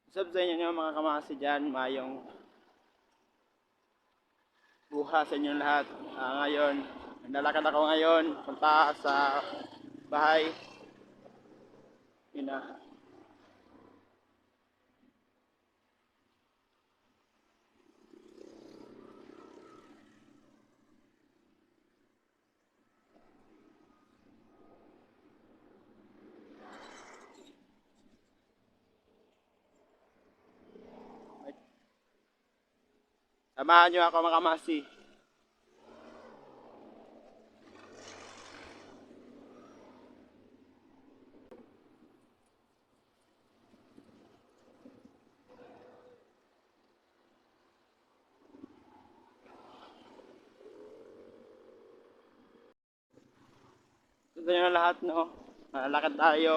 Sub sa inyo mga kamasi dyan, mayong buha sa inyo lahat. Ngayon, naglalakad ako ngayon, punta sa bahay. Yun na. Samahan nyo ako mga kamasi. Gusto nyo lahat, no? Naglalakad tayo.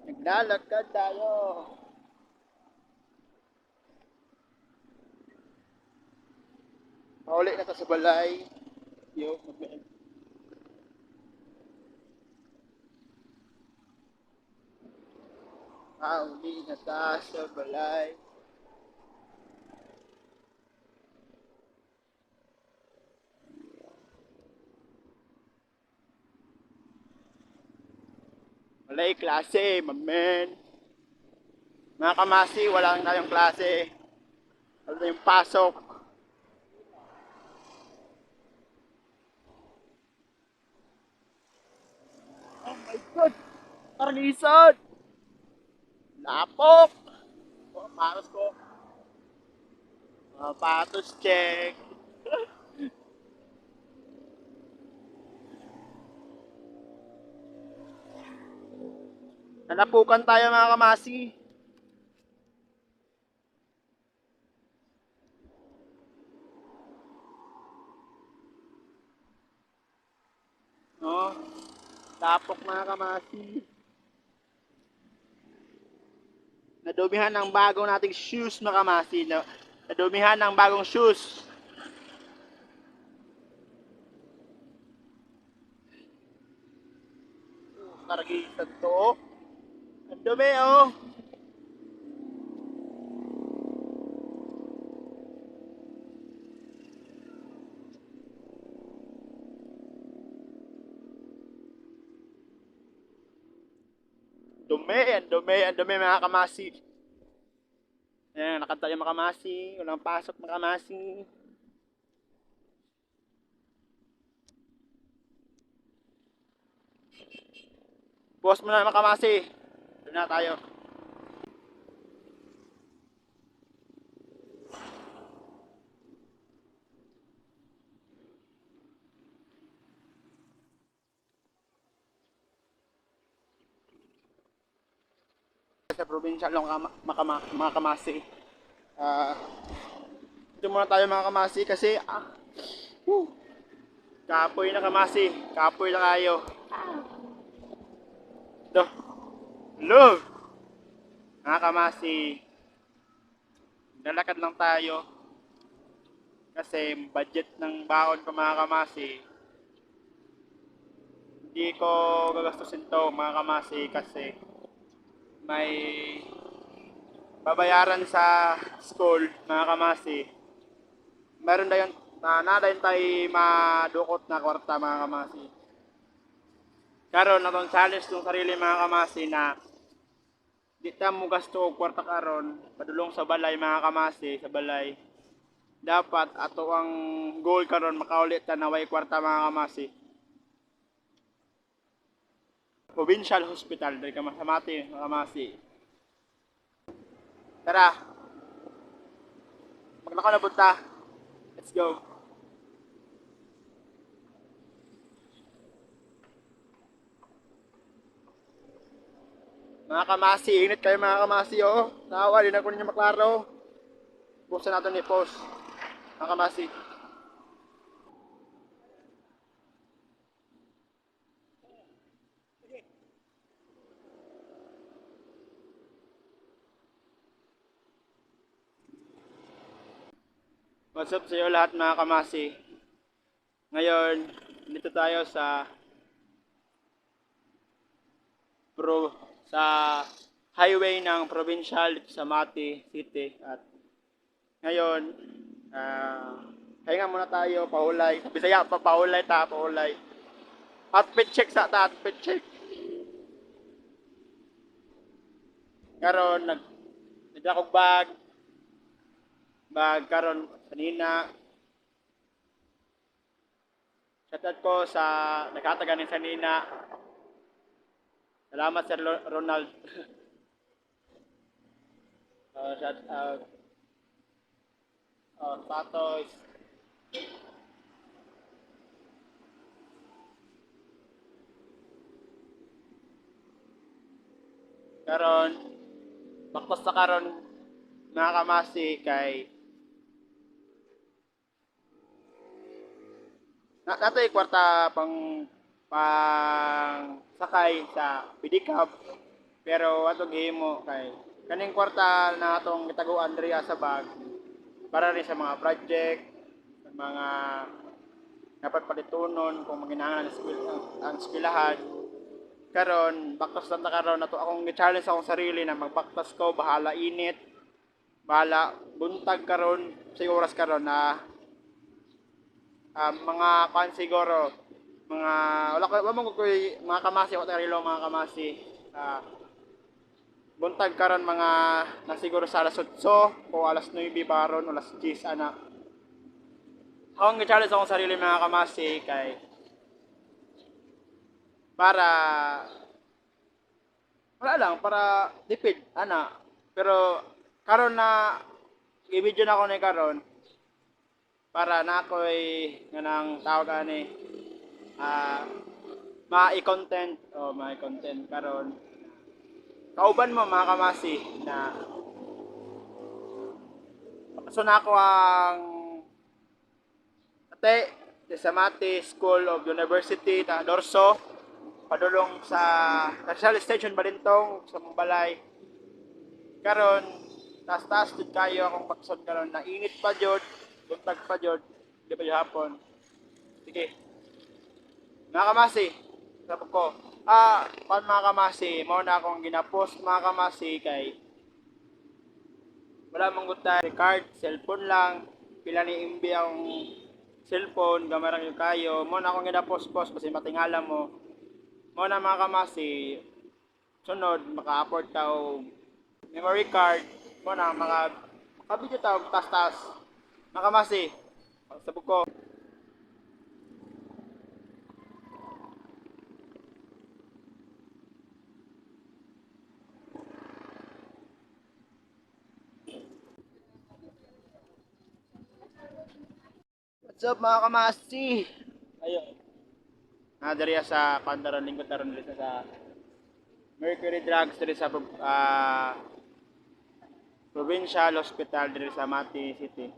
Naglalakad tayo. Mauli na to sa balay. Yo, mauli na ta sa balay. Walay klase, mamen. Mga kamasi, wala lang tayong klase. Wala tayong pasok. Oh my God! Karnisan! Lapok! Oh, patos ko. Patos check. Nalapukan tayo mga kamasi. No? Lapok mga kamasi. Nadumihan ng bagong nating shoes mga kamasi. Nadumihan ng bagong shoes. Karagitan to. Ang dumi oh. Ang dumi mga kamasi. Ayan, nakanta yung mga kamasi. Walang pasok mga kamasi. Post mo na mga kamasi. Doon na tayo. Sa probinsya lang mga kamasi. Ah, ito muna tayo mga kamasi kasi kapoy na kamasi. Kapoy na kayo. Ito. Hello. Mga kamasi. Lalakad lang tayo. Kasi budget ng baon ko mga kamasi. Hindi ko gagastusin to mga kamasi kasi may babayaran sa school mga kamasi. Meron dayon nadayon tayo madukot na kwarta mga kamasi. Karon natong challenge ng sarili mga kamasi na di ta mo gasto og kwarta karon padulong sa balay mga kamasi sa balay. Dapat ato ang goal karon makaulit ta na way kwarta mga kamasi. Provincial Hospital dahil ka masamati mga kamasi. Tara, maglakaw na punta. Let's go. Mga kamasi, init kayo mga kamasi oh. Nawa, di na ko ninyo maklaro. Buksan natin ni post. Mga kamasi. What's up sa iyo lahat mga kamasi. Ngayon, dito tayo sa pro sa highway ng provincial dito sa Mati City. At ngayon, pahinga muna tayo, paulay. Bisaya pa, paulay ta, paulay. Outfit check sa ta, outfit check. Karon nagdakog bag karon kanina. Shoutout ko sa nakataga ni Sanina. Salamat Sir Ronald. Shout out. Patos. Karon baktos sa karon mga kamasi kay nato kwarta pang sakay sa pedicab pero ato gihimo kay kaning kwarta na atong gitaguan diri sa bag para rin sa mga project, sa mga dapat palitunon kung maginahanglan ang eskwelahan. Karon baktas lang ta karon nato akong gi-challenge akong sarili na magbaktas ko bahala init, bahala buntag karon sa oras karon na mga kan siguro mga wala mo ko mga kamasi o tarilo mga kamasi buntag karon mga na siguro sa alas 8 o alas 9 baron o alas 10 ana. Akong gi-challenge akong sarili mga kamasi kay para wala lang para tipid ana. Pero karon na i-video na ako ni karon para na ako'y nganang tawag ani ma-content o ma-content karon kauban mo mga kamasi na so na ako ang ate sa Mati School of University ta Dorso padulong sa National Station Balintong sa Mumbalay karon taas jud kayo akong pagsod karon na init pa jud buntag pa jud di pa hapon sige mga kamasi sabi ko mga kamasi mao na akong ginapost mga kamasi kay wala mong gutay card cellphone lang pila ni MB ang cellphone gamarang yung kayo mo na akong ginapost kasi matingala mo na mga kamasi sunod maka-afford tao memory card mo na makabidyo tao tas mga kamasi sabog ko what's up mga kamasi ayun diri sa Pandaran lingkod taron diri sa Mercury Drugs diri sa Provincial Hospital diri sa Mati City.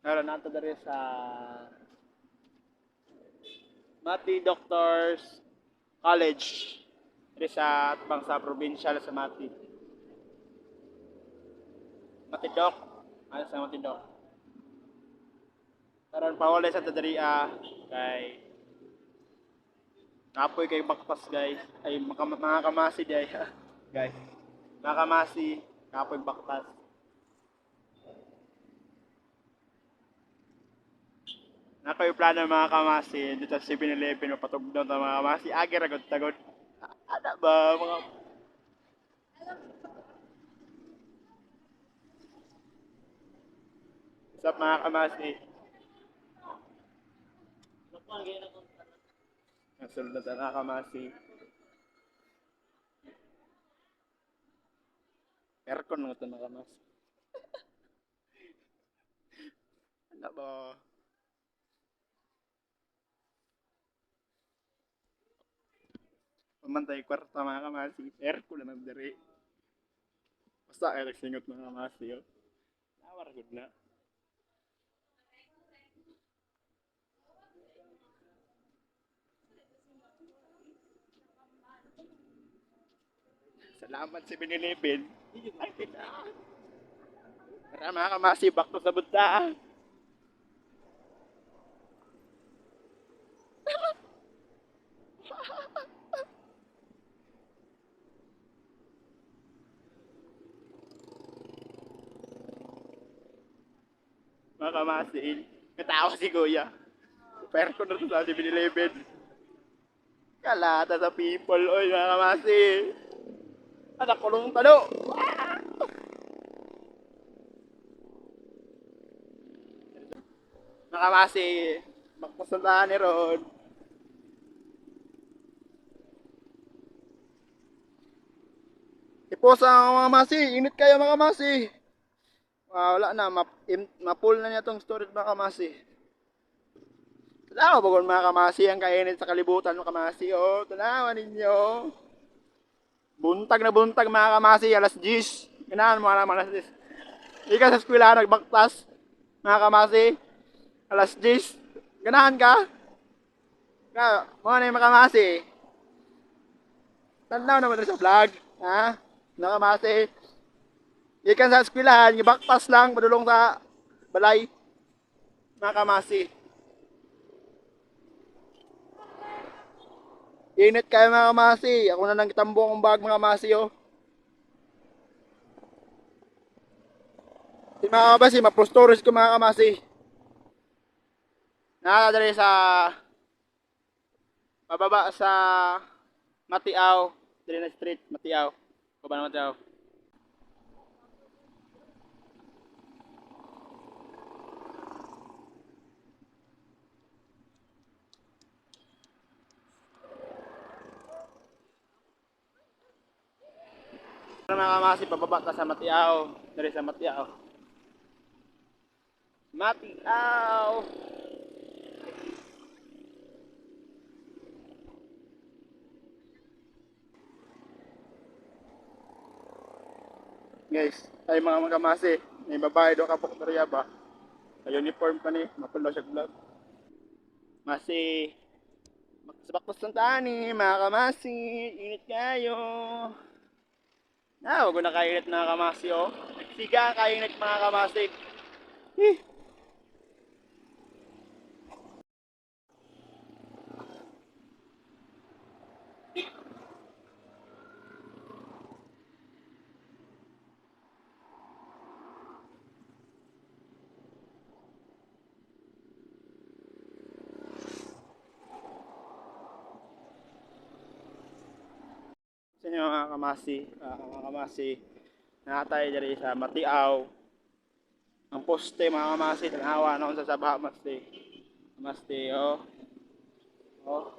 Karon nato diri sa Mati Doctors College diri sa atbang sa Provincial sa Mati. Matidok. Ano sa Matidok? Karon pawalay sa tadariya kay kapoy kay bakpas guys. Ay mga kamasi day guys. Mga kamasi kapoy bakpas. Nakoy plano mga kamasi dito sa 7-Eleven o patugdon ta mga kamasi agi ragod tagod. Ada ba mga Sup mga kamasi? Nasulod na mga kamasi. Aircon mo ito mga kamasi. Ano ba? Pamantay kwarta mga kamasi. Aircon na nagdari. Basta ay nagsingot mga kamasi. Nawar good na. Salamat si 7-Eleven. Ay, kita. Para mga kamasi, back to sa bunta. Mga kamasil. Natawa si Kuya. Pero ko na to sa 7-Eleven. Kalata sa people. Oy, mga kamasil. Anak ko nung talo. Mga kamasil. Magpasuntahan ni Ron. Ipos ang mga masi. Init kayo mga masi. Wala na. Mapul na niya tong storage mga kamasi. Tanawa ba kung mga kamasi ang kainit sa kalibutan mga kamasi? Oh, tanawa ninyo. Buntag na buntag mga kamasi. Alas 10. Ganahan mo alam alas 10. Ika sa eskwela nagbaktas. Mga kamasi. Alas 10. Ganahan ka? Mga na yung mga kamasi. Tanaw naman rin sa vlog. Ha? Mga kamasi. Ikan sa eskwelahan, gibaktas lang, padulong sa balay. Mga kamasi. Init kayo mga kamasi. Ako na nang kitambo ang bag mga kamasi oh. Si mga kamasi, ma-storage ko mga kamasi. Nakakadali sa pababa sa Matiaw. Dili na street, Matiaw. Baba na Matiaw. Mga kamasi, pababa ka sa Matiaw. Dali sa Matiaw. Matiaw! Guys, ay mga kamasi. May babae doon kapok ba? Sa uniform pa ni, mapulo siya vlog. Masi, magsabaktos ng tani, mga kamasi. Init kayo. Wag ko na kainit mga kamasi oh. Siga kainit mga kamasi. Eh. Sa inyo mga kamasi, nakatay diri sa Matiaw. Ang poste mga kamasi, tanawa na sa sabha maste. Maste oh. Oh.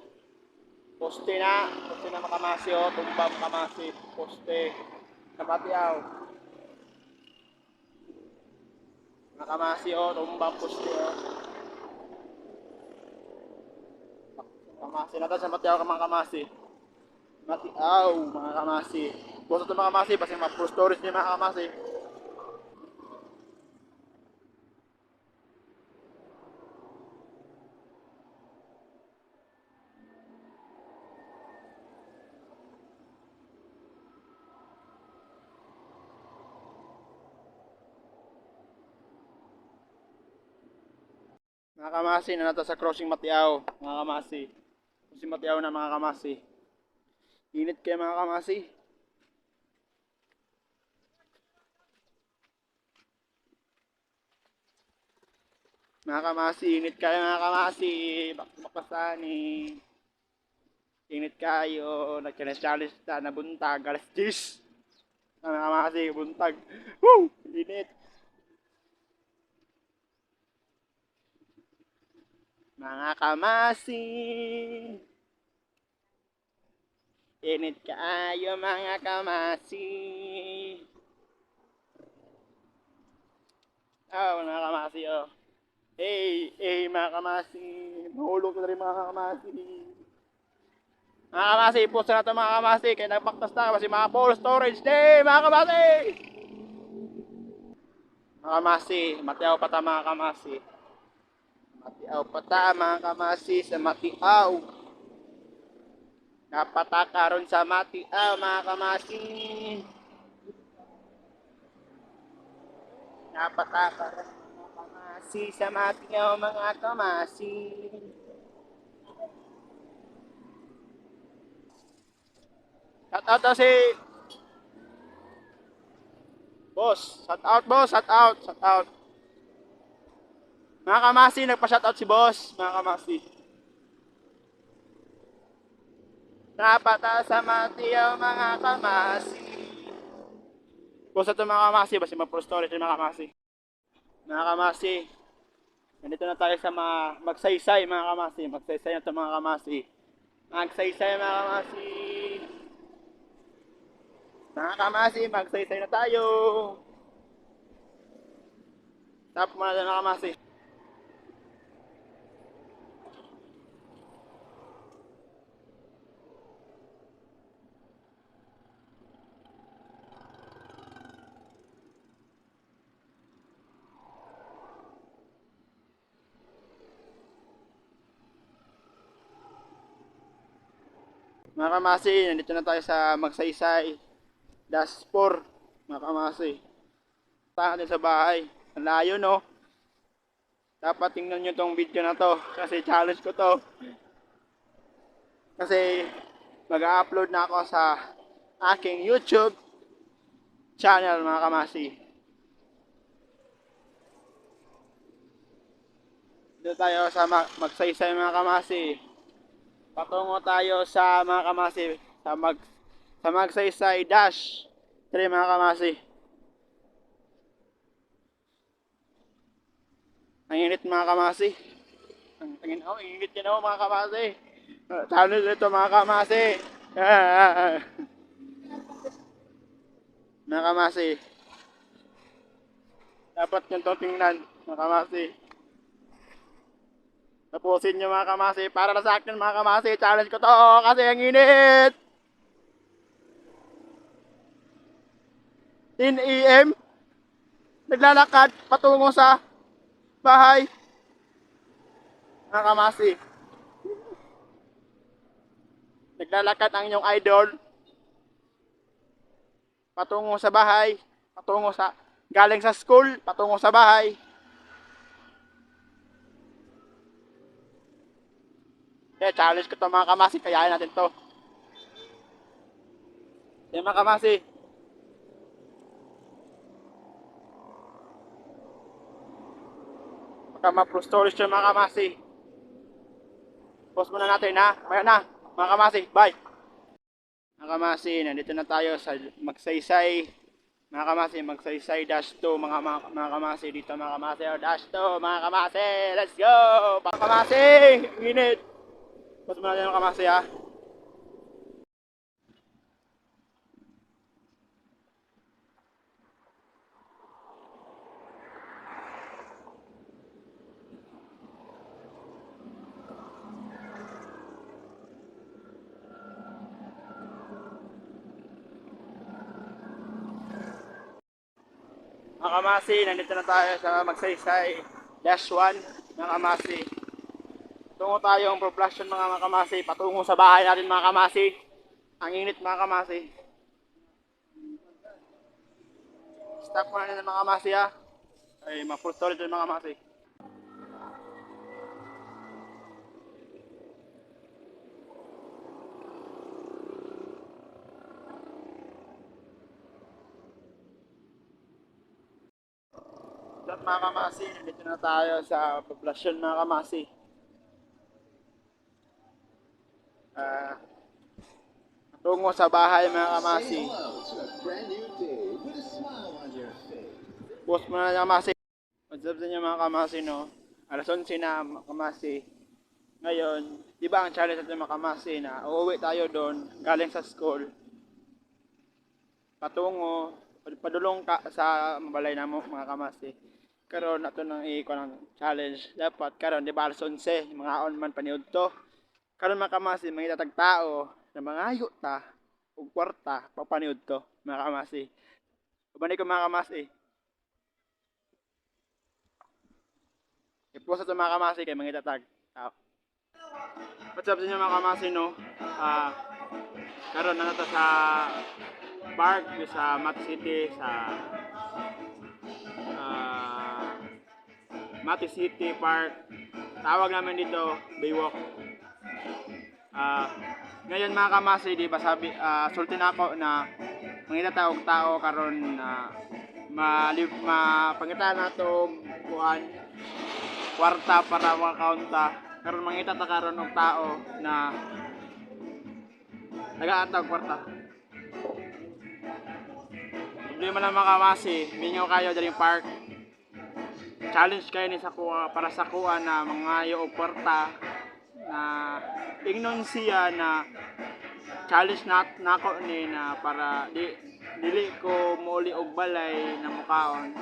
Poste na mga kamasi oh, tumbang kamasi, poste sa Matiaw. Mga kamasi oh, tumbang poste oh. Kamasi na sa Matiaw ka mga kamasi. Matiaw mga kamasi. Gusto ito mga kamasi, kasi ma-full storage niya mga kamasi. Mga kamasi na nata sa crossing Matiaw, mga kamasi. Crossing Matiaw na mga kamasi. Init kayo mga kamasi. Mga kamasi, init kayo mga kamasi. Bakbakasani. Init kayo. Nagkina-challenge na buntag. Alas 10. Mga kamasi, buntag. Woo! Init. Mga kamasi. Init kayo mga kamasi. Oh, mga kamasi oh. Hey, mga kamasi. Mahulog na rin mga kamasi. Mga kamasi, post na ito mga kamasi. Kaya nagpaktas na kasi mga full storage day, mga kamasi. Mga kamasi, Matiaw pa ta mga kamasi. Matiaw pa ta mga kamasi sa Matiaw. Napataka ron sa Matiaw mga kamasi. Napataka ron mga kamasi sa Matiaw mga kamasi. Shout out daw si boss. Shout out boss, shout out, shout out. Mga kamasi, nagpa-shout out si boss, mga kamasi. Napata sa matiyaw mga kamasi. Boss ito mga kamasi, basta mag-pro story ito mga kamasi. Mga kamasi, nandito na tayo sa mga magsaysay mga kamasi. Magsaysay na ito mga kamasi. Magsaysay mga kamasi. Mga kamasi, magsaysay na tayo. Tap muna na mga kamasi. Mga kamasi, nandito na tayo sa Magsaysay Dash 4. Mga kamasi, tayo natin sa bahay. Ang layo no. Dapat tingnan nyo tong video na to kasi challenge ko to. Kasi mag-upload na ako sa aking YouTube channel mga kamasi. Dito tayo sa Magsaysay mga kamasi. Patungo tayo sa mga kamasi sa Magsaysay Dash 3 mga kamasi. Ang init mga kamasi. Ang init yan ako mga kamasi. Challenge ito mga kamasi. Mga kamasi. Dapat nyo itong tingnan mga kamasi. Tapusin nyo mga kamasi. Para na sa akin mga kamasi. Challenge ko to kasi ang init. 10 AM. Naglalakad patungo sa bahay. Mga kamasi. Naglalakad ang inyong idol. Patungo sa bahay. Patungo sa galing sa school. Patungo sa bahay. Kaya challenge ko to mga kamasi. Kayain natin to. Yan mga kamasi. Baka ma-pro stories yung mga kamasi. Post muna natin ha. Maya na. Mga kamasi. Bye. Mga kamasi. Nandito na tayo sa Magsaysay. Mga kamasi. Magsaysay Dash 2. Mga kamasi. Dito mga kamasi. Dash 2. Mga kamasi. Let's go. Mga kamasi. Init. Post muna natin mga kamasi ha. Mga kamasi, nandito na tayo sa Magsaysay Dash 1. Mga kamasi, tungo tayong propulsion mga kamasi, patungo sa bahay natin mga kamasi. Ang init mga kamasi. Stop muna natin mga kamasi ha. Ay, ma-full storage mga kamasi. At mga kamasi, nandito na tayo sa population mga kamasi. Tungo sa bahay mga kamasi. Post mo na mga kamasi. What's up sa inyo mga kamasi no? Alas 11 na mga kamasi. Ngayon, di ba ang challenge natin mga kamasi na uuwi tayo doon galing sa school. Patungo, padulong ka sa mabalay na mo mga kamasi. Karon nato nang i-ko ng challenge. Dapat karon di ba alas 11 mga on man paniud to. Karon mga kamasi mga tagtao na mga ayo ta ug kwarta papaniud to mga kamasi. Ubani ko mga kamasi. I-post ito mga kamasi kay mga itatag tao. What's up sa inyo mga kamasi no? Karon na nato sa park sa Mati City sa Mati City Park. Tawag namin dito Baywalk. Ah, ngayon mga kamasi, di ba sabi, sulti na ako na mangita taog tao karon na mapangita na to kuan kwarta para makaunta karon mangita ta karon og tao na nagaataw kwarta. Hindi man lang mga kamasi, minyo kayo daling park. Challenge kayo ni sa kuha para sa kuha na mangayo og kwarta na ingnon siya na challenge nako ni na para dili ko muli og balay na mukaon.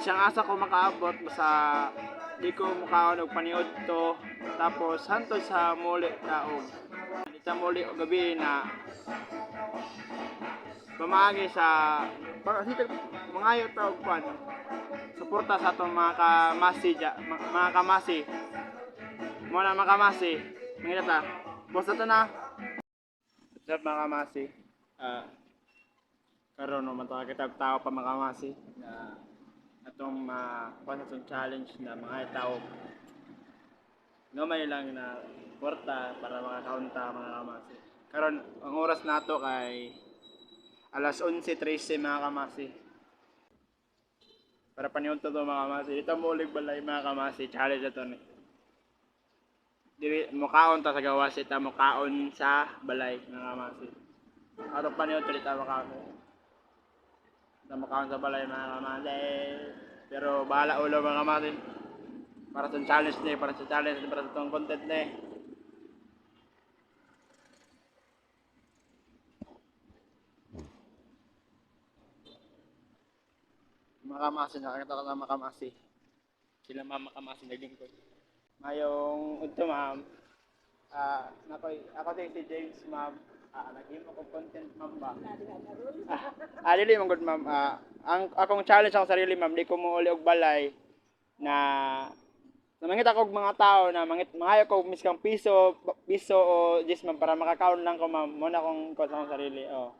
Siyang asa ko makaabot basta di ko mukaon og paniud to tapos hantod sa muli taog. Sa muli og gabi na pamaagi sa para mangayo ta og pan. Suporta sa atong mga kamasi mga kamasi. Mo na mga kamasi. Mangita ta. Boss na to na. What's up mga kamasi? Karon no man kita tao pa mga kamasi. Atong atong challenge na mga tao gamay lang na kwarta para makakaunta mga kamasi. Karon ang oras nato kay alas 11:13 mga kamasi. Para paniud to mga kamasi. Dito mo ulig balay mga kamasi. Challenge ito ni. Dili mukaon ta sa gawas ita mukaon sa balay mga kamasi. Atong paniud to dito mukaon. Makaon sa balay mga kamasi. Pero bahala ulo mga kamasi. Para sa challenge ni, para sa itong content ni. Mga kamasi, nakakita ko na mga kamasi. Sila mama kamasi naglingkod. Mayong udto ma'am. Ako din si James ma'am. Nag-game ako content ma'am ba? Dili mong good ma'am. Ang akong challenge ako sarili ma'am, di ko mo uli og balay na mangit ako og mga tao na mangayo ko miskang piso o 10 ma'am para makakaon lang ko ma'am. Mo na akong kuha akong sarili. Oh.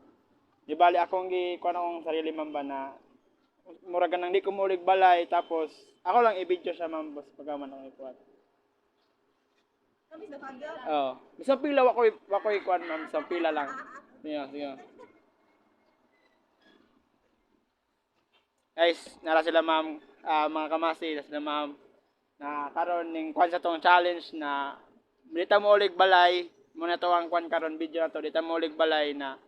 Di bali akong kuha akong sarili ma'am ba na murag nang di ko mo uli og balay tapos ako lang i-video siya ma'am boss pagaman ako ipuat. Oh, bisang pila wakoy kuan ma'am, bisang pila lang. Sige. Guys, nara sila ma'am, mga kamasi, sila ma'am na karon ning kuan sa tong challenge na dita mo ulig balay, muna to ang kuan karon video na to, dita mo ulig balay na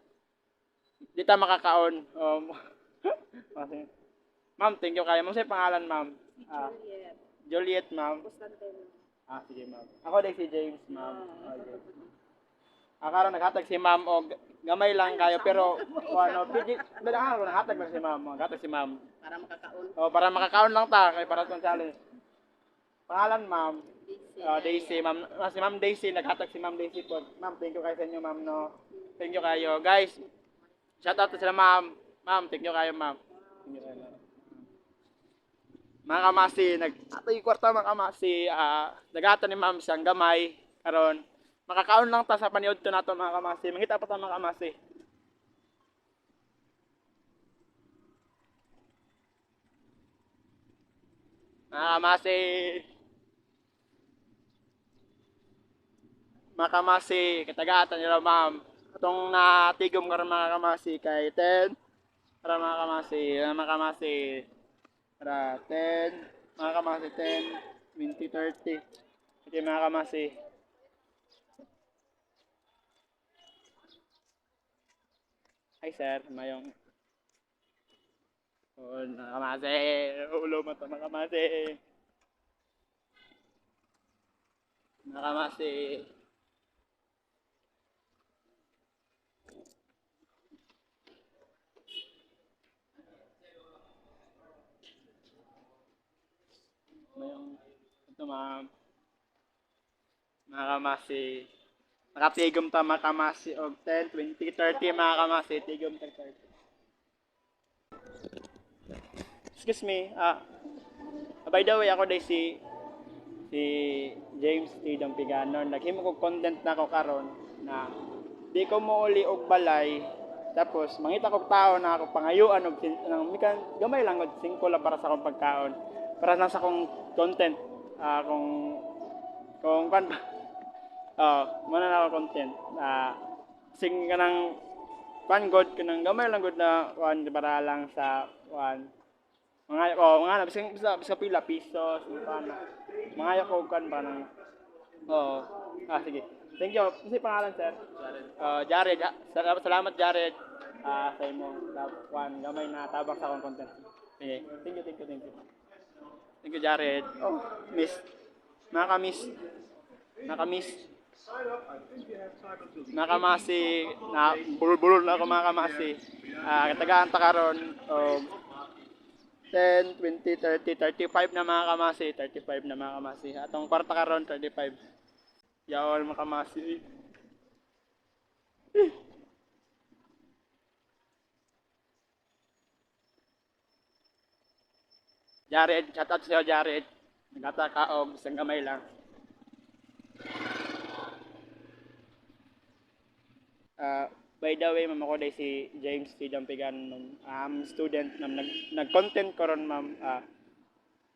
dita makakaon. Ma'am, thank you kayo. Ma'am, sa pangalan ma'am? Juliet ma'am. Sige ma'am. Ako din si James ma'am. Okay. Karon naghatag si ma'am og gamay lang kayo pero PG ako naghatag lang si ma'am. Naghatag si ma'am. Para makakaon. Para makakaon lang ta kay para tong challenge. Pangalan ma'am? Daisy ma'am. Si Ma'am Daisy naghatag si Ma'am Daisy po. Ma'am, thank you kayo sa inyo ma'am no. Thank you kayo. Guys, shout out to sila ma'am. Ma'am, thank you kayo ma'am. Thank you kayo. Mga kamasi, atoy kwarta mga kamasi, nagatan ni ma'am siyang gamay, karon makakaon lang ta sa paniud to nato mga kamasi, mangita pa ta mga kamasi. Mga kamasi, katagaatan nila ma'am, itong natigom karon mga kamasi kay 10, para mga kamasi, para 10, mga kamasi 10, 20, 30. Okay mga kamasi. Hi sir, mayong mga kamasi, ulo mo to mga kamasi. Mga kamasi. Mayong ito mga kamasi. Nakatigom ta mga kamasi og 10, 20, 30 mga kamasi. Tigom ta 30. Excuse me. By the way, ako day si James T. Dampigano. Naghimo ko content na ko karon na di ko mo uli og balay. Tapos mangita kog tao na ako pangayuan og gamay lang og 5 lang para sa akong pagkaon. Para lang sa akong content. Kung kan Muna na ako content. Sing ka ng pan god ka ng gamay lang god na kuan para lang sa kuan. Mga na bisa pila piso, na. Mga ko kan ba ng oo. Sige. Thank you. Kasi pangalan sir? Jared. Salamat Jared. Sa imong kuan gamay na tabang sa akong content. Sige. Thank you, thank you, thank you. Thank you Jared. Miss. Nakamiss. Nakamiss. Nakamasi na bulol-bulol na ako mga kamasi. Katagaan ta karon og 10, 20, 30, 35 na mga kamasi, 35 na mga kamasi. Atong kwarta karon 35. Yaol mga kamasi. Jared, shout out sa Jared. Nagata ka og isang gamay lang. By the way, ma'am, ako day si James T. Dampigan, student na nag-content ko ron, ma'am.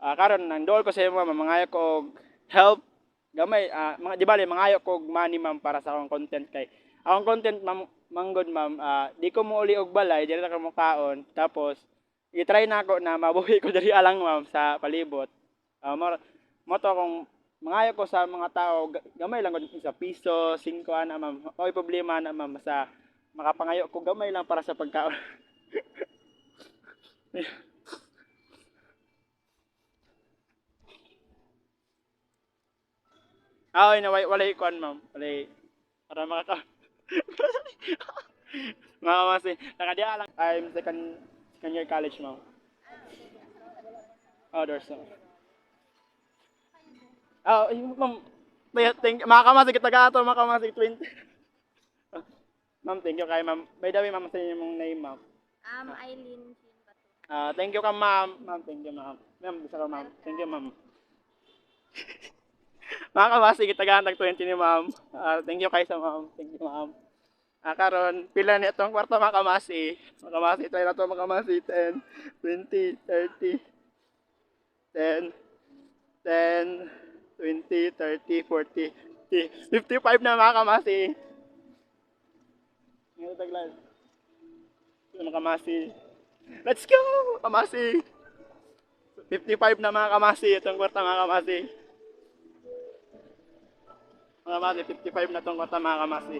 Karon nang dool ko sa imo, ma'am, mangayo ko og help gamay, di bale mangayo ko og money, ma'am, para sa akong content kay akong content, ma'am, manggod, ma'am, di ko mo uli og balay, dili na ko mo kaon, tapos i-try na ako na mabuhi ko diri alang, ma'am, sa palibot. Mo to akong mangayo ko sa mga tao, gamay lang ko sa piso, 5 ana, ma'am. Oy problema na, ma'am, sa makapangayo ko gamay lang para sa pagkaon. Ay, walay kuan, ma'am. Walay para makaka mga kamasi. Nakadiya lang. I'm second year college, ma'am. There's no. Ma'am. Mga kamasi kita gato, mga kamasi 20. Ma'am, thank you kay ma'am. By the way, ma'am, sa inyong name, ma'am. Eileen Thank you ka, ma'am. Ma'am, thank you, ma'am. Ma'am, bisa ka, ma'am. Thank you, ma'am. Mga kamasi, kita gantag 20 ni ma'am. Thank you kay sa ma'am. Thank you, ma'am. Karon pila ni itong kwarta mga kamasi. Mga kamasi, try na to mga kamasi. 10, 20, 30, 10, 10, 20, 30, 40, 50, 55 na mga kamasi. Ngayon taglan. Mga kamasi. Let's go! Kamasi! 55 na mga kamasi. Itong kwarta mga kamasi. Mga kamasi, 55 na itong kwarta mga kamasi.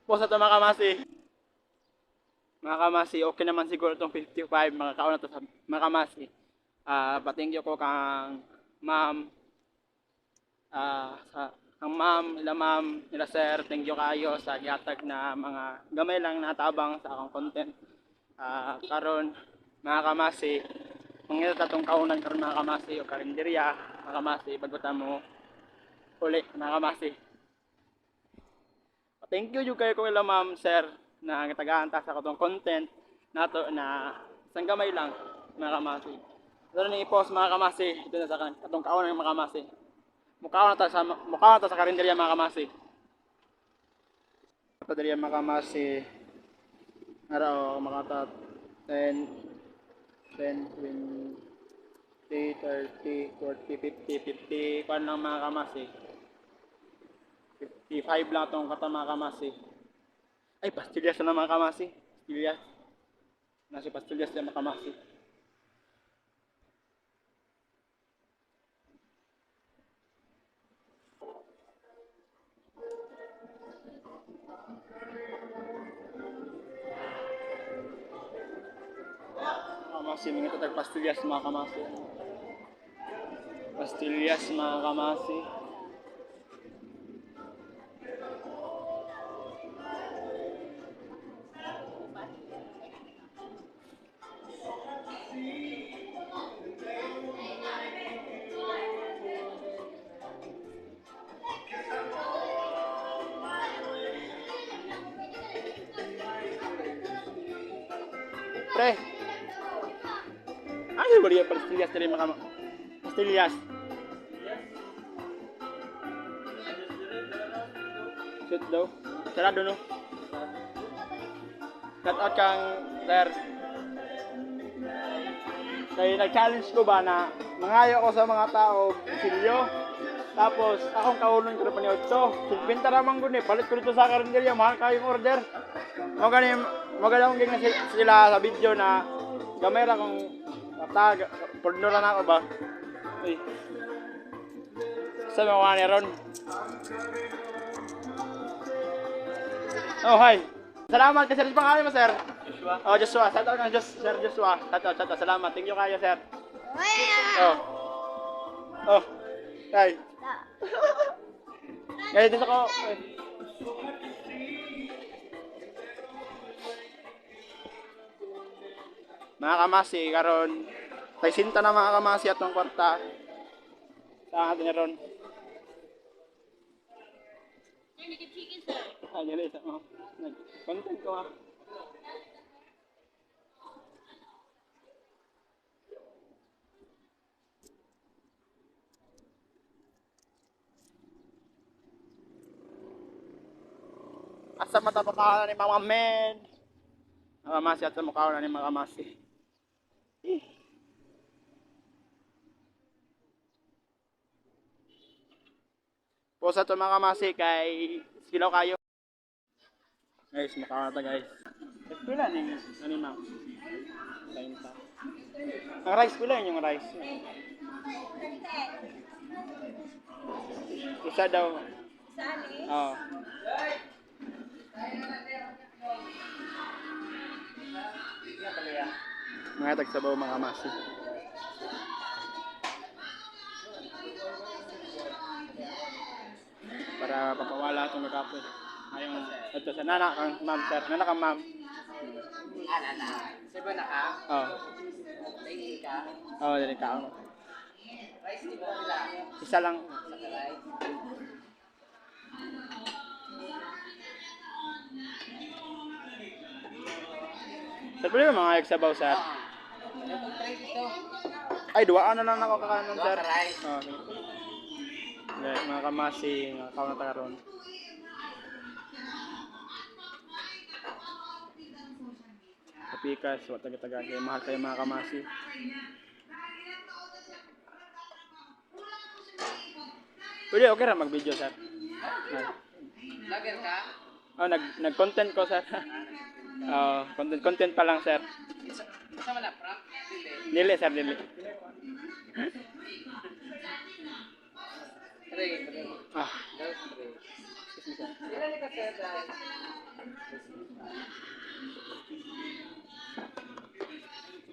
Posa ito mga kamasi. Mga kamasi, okay naman siguro itong 55. Makakaon na ito sa mga kamasi. Patingyo ko kang ma'am. Ang ma'am, nila sir, thank you kayo sa gihatag na mga gamay lang natabang sa akong content. Karon mga kamasi, mangita tatong kaunan karon mga kamasi o karinderya, mga kamasi, bagutan mo uli mga kamasi. Thank you kayo ko ila ma'am sir na tagaan ta sa katong content nato na isang gamay lang mga kamasi. Pero ni i-post mga kamasi dito na sa katong kaunan ng mga kamasi. Mukha na ta sa karinderya mga kamasi. Karinderya mga kamasi. Araw makata 10, 10, 20, 30, 40, 50, 50 kuan lang mga kamasi. 55 lang itong kata mga kamasi. Ay, pastillas na mga kamasi. Pastillas. Nasi pastillas na mga kamasi. Kamasi, mga tatag pastillas mga kamasi. Pastillas mga kamasi. Pre. Ay, bali yung pastillas tadi mga pastillas. Shoot daw. Sarado no. Cut out kang sir. Kaya nag-challenge ko ba na mangayo ko sa mga tao silyo. Tapos, akong kaunon ko na paniod. So, 50 naman ko palit ko dito sa karinderya, mahal kayong order. Magalang ging na sila sa video na gamay ra kung tag, porno lang ako ba? Uy. Sa mga ni Ron. Oh, hi. Salamat kasi sa pangalan mo, sir. Joshua. Oh, Joshua. Shout out kang Sir Joshua. Shout out. Salamat. Thank you kayo, sir. Oh. Oh. Hi. Ngayon dito ko. Mga kamasi, karon taysinta na mga kamasi atong kwarta. Sa atin na ron. Ayan isa mo. Content ko ha. Asa mata pa ni mga men. Mga kamasi at sa mukha na ni mga kamasi. Po sa ito mga kamasi kay silaw kayo. Guys, mukha na guys. Pila ni ano ma'am? Lain pa. Ang rice pila yung rice. Isa daw. Oo. Mga tagsabaw mga kamasi. Para papawala itong nagkapoy. Ayong ito sa nana kang ma'am sir. Nana kang ma'am. Nana. Saba na ka? Oo. Daily ka? Oo, dali ka. Rice di ba sila? Isa lang. Sa rice? Sir, pwede ba mga egg sabaw sir? Itong tray dito. Ay, duwaan na lang ako kakanon sir. Duwa ka rice. Oo. Okay. Mga kamasi, mga kaon na tagaron. Kapikas, wala taga-taga. Mahal kayo mga kamasi. Pwede, okay ra mag-video sir. Vlogger ka? Oh, nag-content ko sir. Content pa lang sir. Isa man na prank? Dili sir, dili. Tray. Ah, Tray. excuse me sir. Ilan ka sir dahil?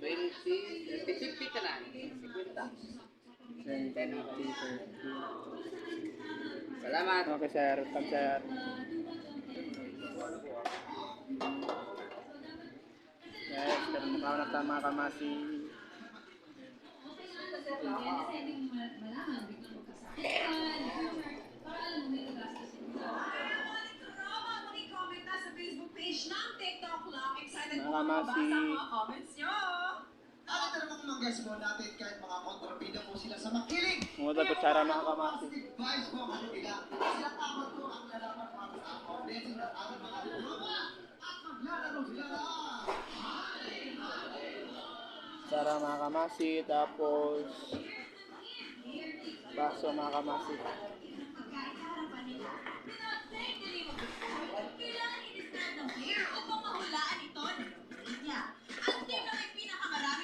50 ka na. 50. Salamat. Okay sir, welcome sir. Yes, pero mukha na tama kamasi. Mga kamasi. Nakita naman kung mga guest mo natin kahit mga kontrabida po sila sa makiling. Mungutan kutsara mga kamasi. Advice po ang kanila. Sila takot po ang lalaman mga tao. Blessing ng ating mga lupa at maglalaro sila na. Kutsara mga kamasi, tapos baso mga kamasi.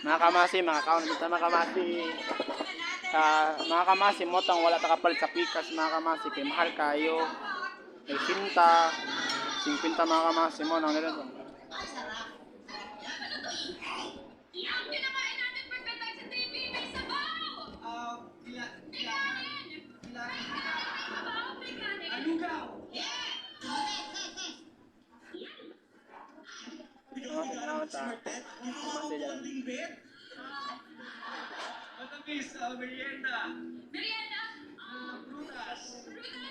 Mga kamasi, mga kaon kita mga kamasi. Mga kamasi, motang wala takapalit sa pikas mga kamasi. Kay mahal kayo. May sinta. 50 mga kamasi mo. Nang nila to. Matamis sa merienda. Merienda? Prutas. Prutas?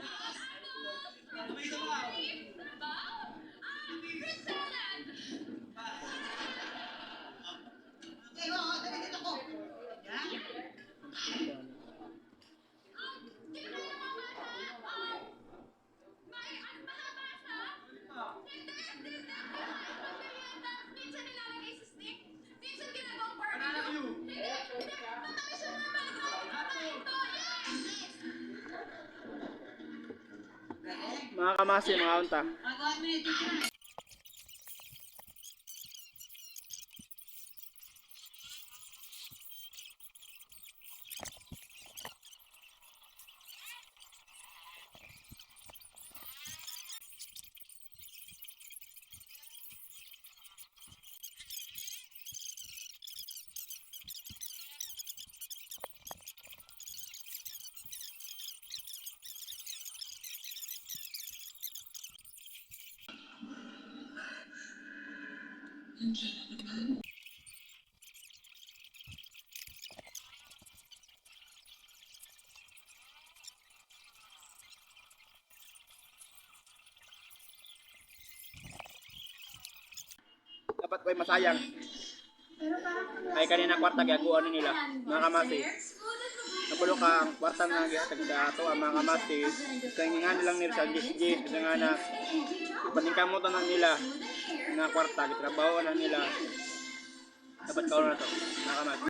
Banana? May sabaw. Sabaw? Fruit salad? Pero, dali dito ko. Minsan nilalagay sa stick. Minsan ginagawang barbecue. Banana Q. Matamis yung mga bago. Ito, yan! Mga kamasi, mga unta. Dapat ko'y masayang. Ay kanina kwarta gaguan nila, mga kamasi. Napulo ka ang kwarta nga gihatag sa ato ang mga kamasi. Kaya nga nilang nila sa gis-gis, kasi nga na paningkamutan na nila nga kwarta, gitrabaho na nila. Dapat kaon na to, mga kamasi.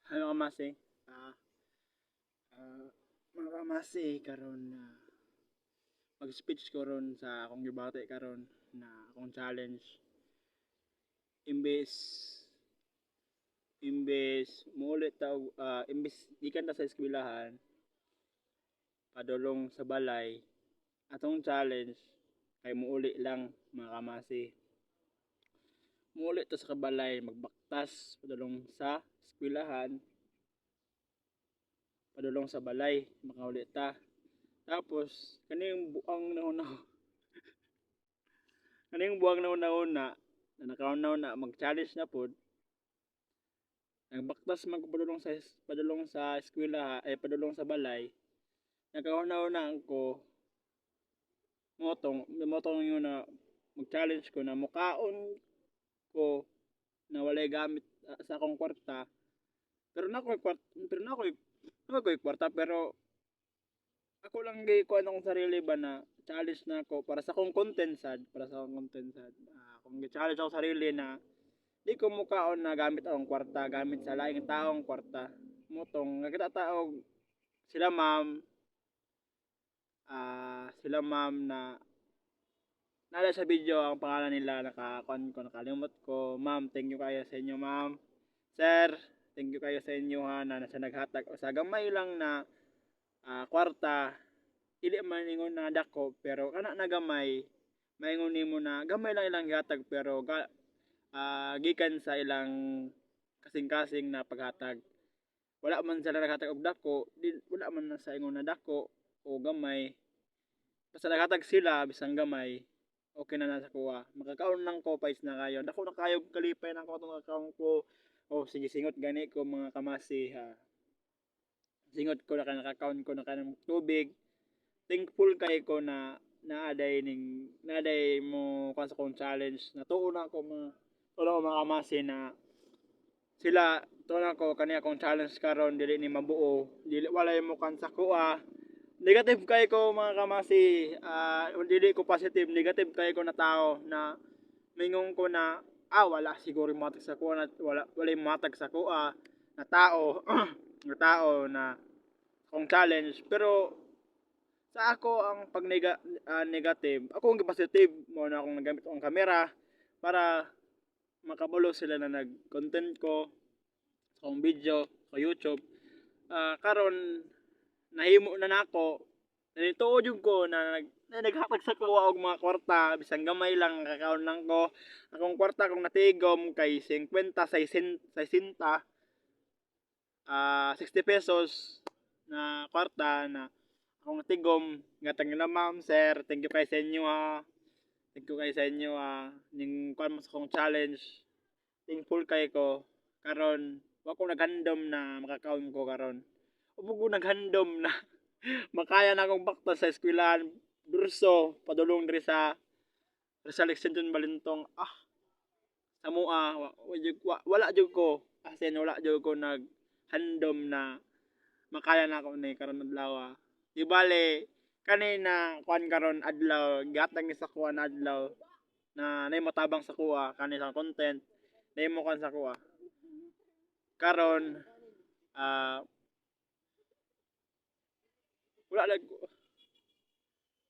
Ano kamasi? Mga kamasi karon na mag-speech ko ron sa akong gibate karon na akong challenge. Imbes muulit ta imbes ikan ta sa eskwelahan padulong sa balay atong challenge kay muuli lang mga kamasi. Muuli ta sa kabalay magbaktas padulong sa eskwelahan padulong sa balay makauli ta. Tapos kaning buang na nakaunaw mag-challenge na pod. Nagbaktas man ko padulong sa eskwela padulong sa balay. Nakaunaw na ko motong yun na mag-challenge ko na mukaon ko na walay gamit sa akong kwarta. Pero na ko'y kwarta pero ako lang ko anong sarili ba na challenge na ako para sa akong content sad. Kung gi-challenge ako sarili na di ko mukaon na gamit akong kwarta, gamit sa laing taong kwarta. Motong nakita tao sila ma'am na nala sa video ang pangalan nila nakalimot ko. Ma'am, thank you kayo sa inyo, ma'am. Sir, thank you kayo sa inyo ha na nasa naghatag sa gamay lang na kwarta. Dili man ingon na dako pero kana na gamay maingon nimo na gamay lang ilang gihatag pero gikan sa ilang kasing-kasing na paghatag. Wala man sila naghatag og dako, wala man na sa ingon na dako o gamay. Basta naghatag sila bisang gamay, okay na sa kuha. Makakaon lang ko pais na kayo. Dako na kayo kalipay na ko tong account ko. O sige singot gani ko mga kamasi ha. Singot ko na account ko na kanang tubig. Thankful kay ko na naaday mo kan sa kong challenge na tuon ako mga kamasi na sila tuon ako kani akong challenge karon dili ni mabuo dili walay mo kan sa kuha. Negative kay ko mga kamasi, dili ko positive, negative kay ko na tao na mingon ko na wala siguro matag sa kuha na wala matag sa kuha na tao na tao na akong challenge pero sa ako ang pag negative ako ang positive mo na akong nagamit ang camera para makabulo sila na nag-content ko sa akong video sa YouTube. Karon nahimo na nako nanituod yung ko na naghatag sa kuha og mga kwarta bisang gamay lang kakaon lang ko akong kwarta kung natigom kay 50 60 60 pesos na kwarta na akong tigom gatang nila ma'am sir, thank you kay sa inyo ha. Thank you kay sa inyo ha. Ning kuan mo sa akong challenge. Thankful kay ko karon wa ko naghandom na makakaon ko karon. Ubo ko naghandom na makaya na akong baktas sa eskwelahan Durso padulong diri sa Rizal Extension Balintong. Sa mua wala jud ko as in wala jud ko naghandom na makaya na ako ni karon adlaw. Di bale kanina kuan karon adlaw gatang ni sa kuan adlaw na nay motabang sa kuha kani sa content nay mo kan sa kuha karon wala lag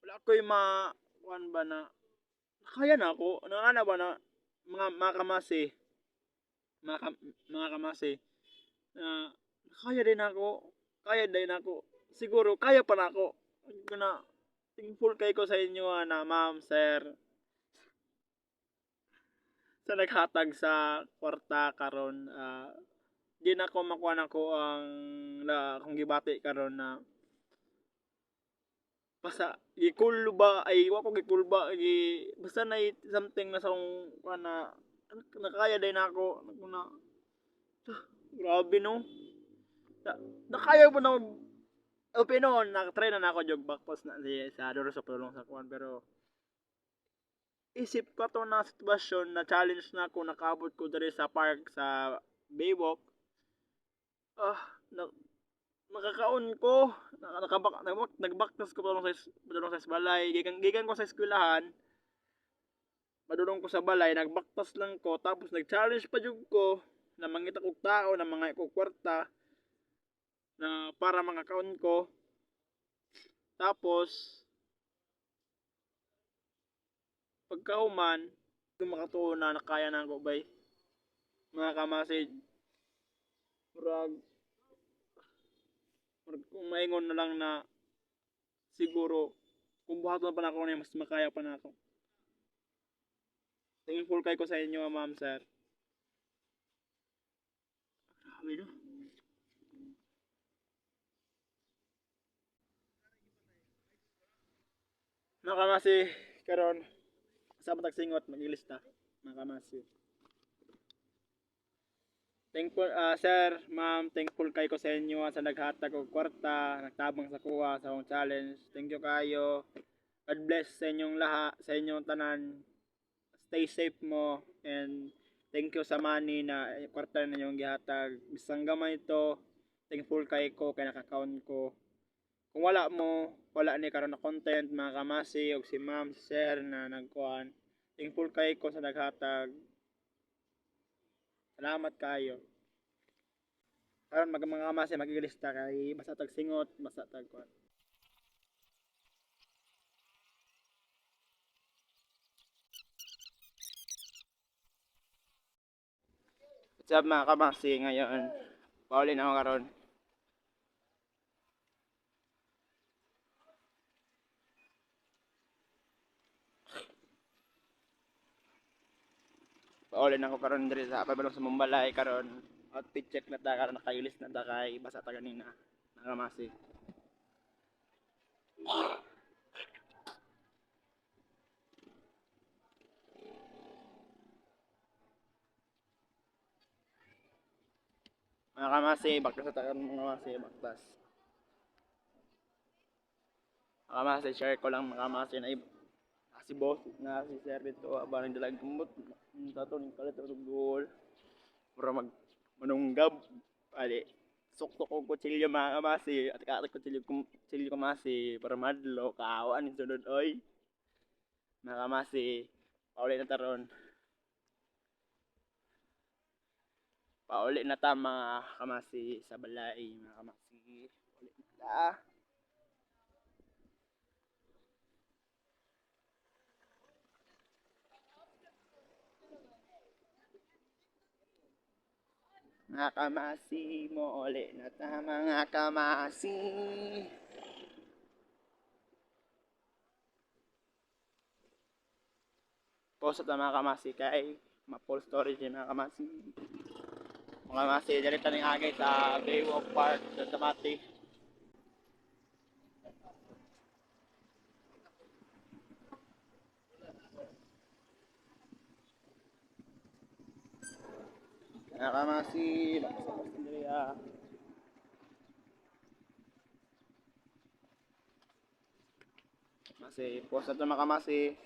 wala ko'y ma kuan ba na kaya na ako na ba na mga kamasi mga kamasi na kaya din ako siguro kaya pa na ako na thankful kay ko sa inyo na ma'am sir sa naghatag sa kwarta karon di na ko makuha nako ang akong gibati karon na basta gikulba ay wa ko gikulba basta na something na sa akong kuha na nakaya din ako na grabe no nakaya mo na opinon nakatry na ako jog backpost na sa Doro sa pulong sa kuan pero isip ko to na sitwasyon na challenge na ako nakaabot ko diri sa park sa Baywalk na, nakakaon ko nagbaktas ko padulong sa balay gikan ko sa eskwelahan padulong ko sa balay nagbaktas lang ko tapos nag-challenge pa jud ko na mangita kog tao na mga ko kwarta na para makakaon ko tapos pagkahuman makatuon na nakaya na ako bay mga kamasid murag kung maingon na lang na siguro kung buhaton pa na ako mas makaya pa na ako thankful kay ko sa inyo ma'am sir grabe no mga kamasi karon sa matag singot magilista mga kamasi thankful sir ma'am thankful kay ko sa inyo sa naghatag og kwarta nagtabang sa kuha sa akong challenge thank you kayo God bless sa inyong lahat sa inyong tanan stay safe mo and thank you sa money na kwarta na inyong gihatag bisang gamay ito thankful kay ko kay nakakaon ko kung wala mo wala ni karon na content mga kamasi og si ma'am si sir na nagkuhan thankful kay ko sa naghatag salamat kayo karon mga kamasi magigilista kay basta tag singot basta tag kuhan what's up mga kamasi ngayon paulin ako karon paulit ako karon diri sa pabalong sa Mumbalay karon outfit check na ta karon nakayulis na ta kay basa ta kanina nakamasi mga kamasi baktas sa ta karon mga kamasi baktas mga kamasi share ko lang mga kamasi na si boss na si sir dito abanang dalag gamot tato ning kalit og goal para manunggab ali suktok og kutsilyo mga kamasi at kaat kutsilyo kamasi para madlo kaawan ni sunod oy mga kamasi pauli na taron pauli na ta mga kamasi sa balay mga kamasi pauli na ta mga kamasi mo uli na ta mga kamasi post at mga kamasi kay ma-full storage yung mga kamasi dyan taning agay sa Baywalk Park sa Tamati Mga kamasi, lakas diri ah. Kamasi, post na ito mga kamasi.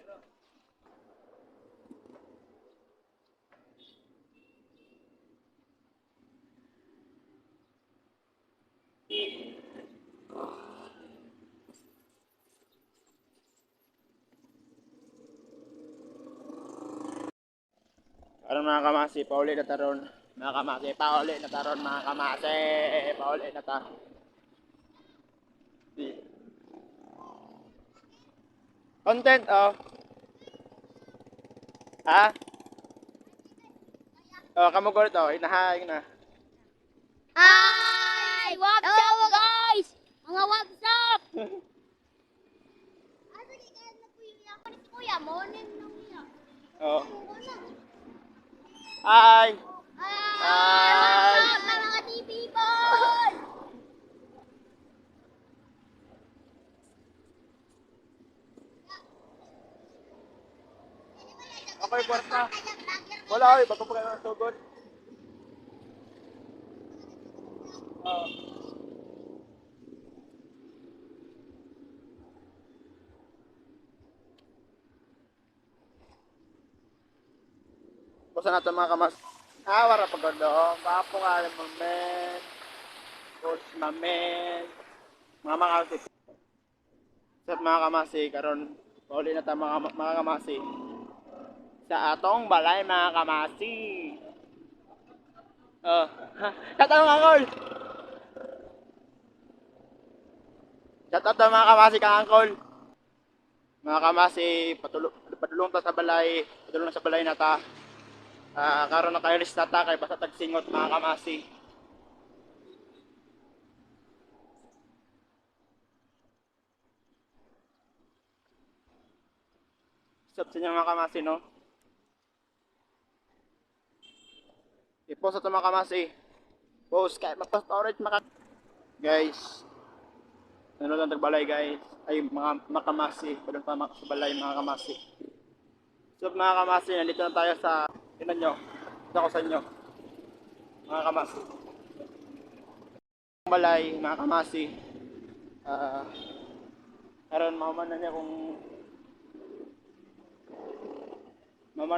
Karon mga kamasi, pauli na taron. Mga kamasi, pauli na taron mga kamasi. Pauli na ta. Content oh. Ha? Oh, kamu ko to, inahaing na. Hi! What's up, guys? Mga what's up? Asa di ka na kuya ko ni kuya mo nin nang niya. Oh. Hi. Hi! What's up, mga TV boys? Okay, puwerta. Wala oy, bago pa kayo ng sugod. Oh. Basta na ito mga kamas. Wala pa ganda. Bapo nga ng mamen. Coach mamen. Mga kamasi. Sa mga kamasi, karon pauli na ta mga kamasi. Sa atong balay mga kamasi. Oh. Katang angkol. Shout out mga kamasi kang angkol. Mga kamasi, padulong ta sa balay, padulong sa balay na ta. Karon nakailis na ta kay basta tagsingot mga kamasi. Sup sa inyo mga kamasi, no? I-post ito mga kamasi. Post kahit mag-storage guys. Ano lang tagbalay guys. Ay mga makamasi. Padulong pa sa balay mga kamasi. Sup mga kamasi, nandito na tayo sa tinan nyo. Ito ko sa inyo. Mga kamasi. Balay mga kamasi. Karon mamana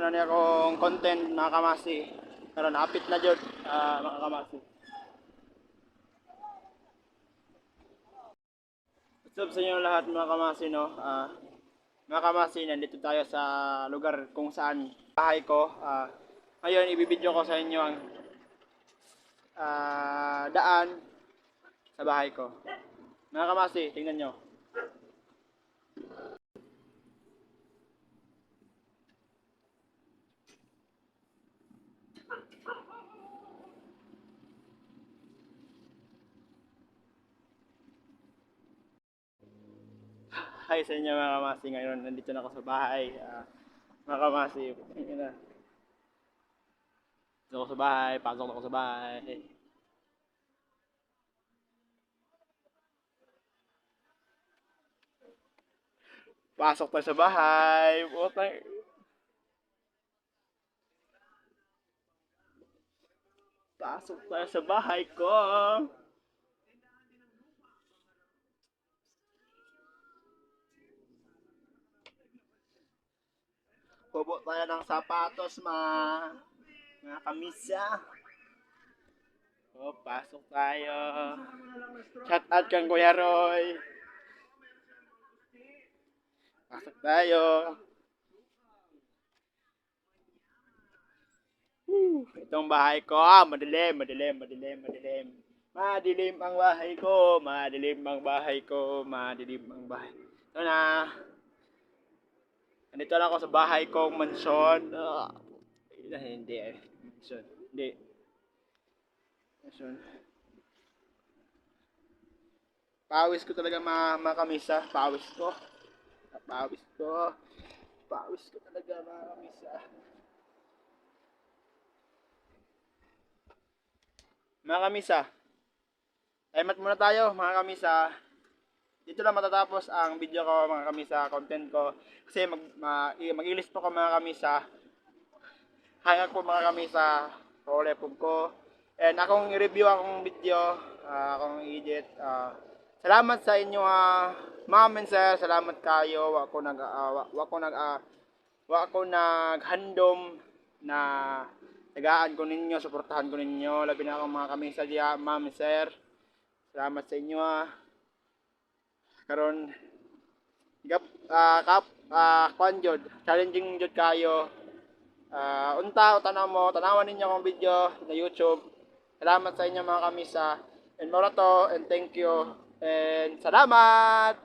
niya kung content mga kamasi. Karon hapit na jud mga kamasi. What's up sa inyo lahat mga kamasi, no? Mga kamasi, nandito tayo sa lugar kung saan bahay ko. Ngayon ibibideo ko sa inyo ang daan sa bahay ko. Mga kamasi, tingnan nyo. Hi sa inyo mga kamasi, ngayon nandito na ako sa bahay. Mga kamasi, tingnan na. Dito ako sa bahay, pasok ako sa bahay. Pasok tayo sa bahay. Putang. Pasok tayo sa bahay ko. Pubo tayo ng sapatos, mga kamisa. Pasok tayo. Shout out kang Kuya Roy. Pasok tayo. Itong bahay ko, madilim. Madilim ang bahay ko, madilim ang bahay ko, madilim ang bahay. Ito na. Nandito na ako sa bahay kong mansyon. Hindi eh. Mansyon. Hindi. Mansyon. Pawis ko talaga mga kamisa. Pawis ko talaga mga kamisa. Mga kamisa. Timeout muna tayo mga kamisa. Dito lang matatapos ang video ko mga kamisa, content ko. Kasi mag-ilist po ko mga kamisa. Hanggang po mga kamisa, Pauli po ko. And akong i-review akong video, akong i-edit. Salamat sa inyo ma'am and sir, salamat kayo. Wa ko naghandom na tagaan ko ninyo, suportahan ko ninyo. Labi na akong mga kamisa diya, ma'am and sir. Salamat sa inyo Karon kwan jud, challenging jud kayo. Tanawan ninyo akong video sa YouTube. Salamat sa inyo mga kamisa. And mora to, and thank you. And salamat!